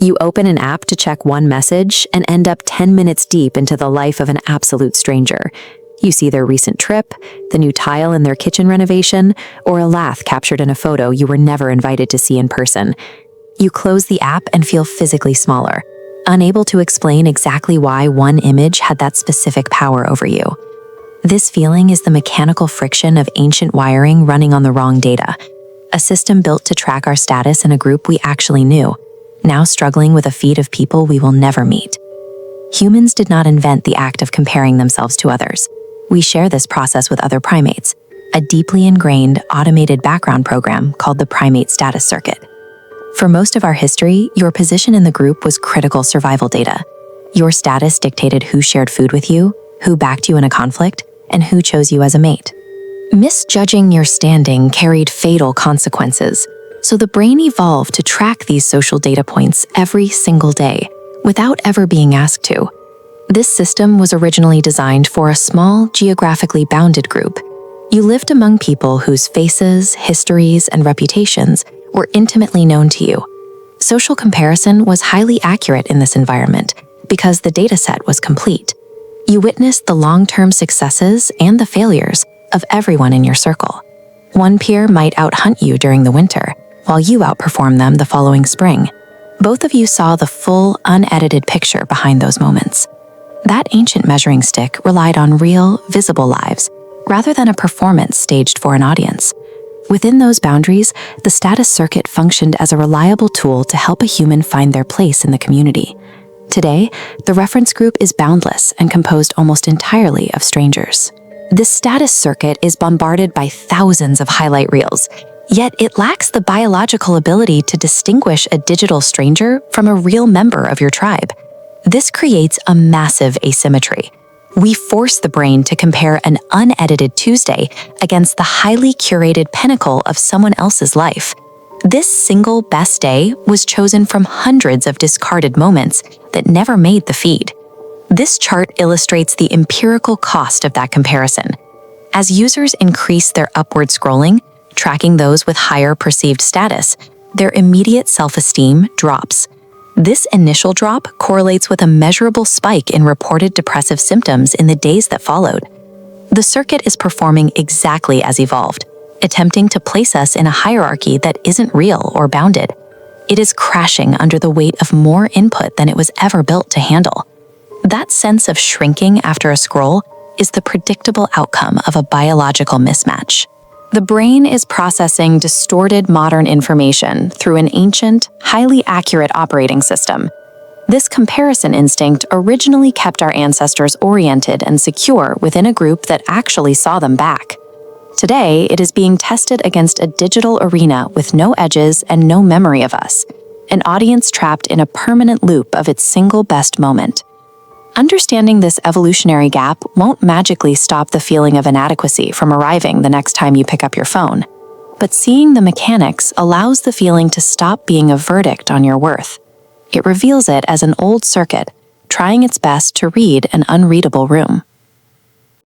You open an app to check one message and end up 10 minutes deep into the life of an absolute stranger. You see their recent trip, the new tile in their kitchen renovation, or a laugh captured in a photo you were never invited to see in person. You close the app and feel physically smaller, unable to explain exactly why one image had that specific power over you. This feeling is the mechanical friction of ancient wiring running on the wrong data, a system built to track our status in a group we actually knew, now struggling with a feed of people we will never meet. Humans did not invent the act of comparing themselves to others. We share this process with other primates, a deeply ingrained, automated background program called the primate status circuit. For most of our history, your position in the group was critical survival data. Your status dictated who shared food with you, who backed you in a conflict, and who chose you as a mate. Misjudging your standing carried fatal consequences, so the brain evolved to track these social data points every single day, without ever being asked to. This system was originally designed for a small, geographically bounded group. You lived among people whose faces, histories, and reputations were intimately known to you. Social comparison was highly accurate in this environment because the dataset was complete. You witnessed the long-term successes and the failures of everyone in your circle. One peer might outhunt you during the winter, while you outperformed them the following spring. Both of you saw the full, unedited picture behind those moments. That ancient measuring stick relied on real, visible lives, rather than a performance staged for an audience. Within those boundaries, the status circuit functioned as a reliable tool to help a human find their place in the community. Today, the reference group is boundless and composed almost entirely of strangers. This status circuit is bombarded by thousands of highlight reels, yet it lacks the biological ability to distinguish a digital stranger from a real member of your tribe. This creates a massive asymmetry. We force the brain to compare an unedited Tuesday against the highly curated pinnacle of someone else's life. This single best day was chosen from hundreds of discarded moments that never made the feed. This chart illustrates the empirical cost of that comparison. As users increase their upward scrolling, tracking those with higher perceived status, their immediate self-esteem drops. This initial drop correlates with a measurable spike in reported depressive symptoms in the days that followed. The circuit is performing exactly as evolved, attempting to place us in a hierarchy that isn't real or bounded. It is crashing under the weight of more input than it was ever built to handle. That sense of shrinking after a scroll is the predictable outcome of a biological mismatch. The brain is processing distorted modern information through an ancient, highly accurate operating system. This comparison instinct originally kept our ancestors oriented and secure within a group that actually saw them back. Today, it is being tested against a digital arena with no edges and no memory of us, an audience trapped in a permanent loop of its single best moment. Understanding this evolutionary gap won't magically stop the feeling of inadequacy from arriving the next time you pick up your phone. But seeing the mechanics allows the feeling to stop being a verdict on your worth. It reveals it as an old circuit, trying its best to read an unreadable room.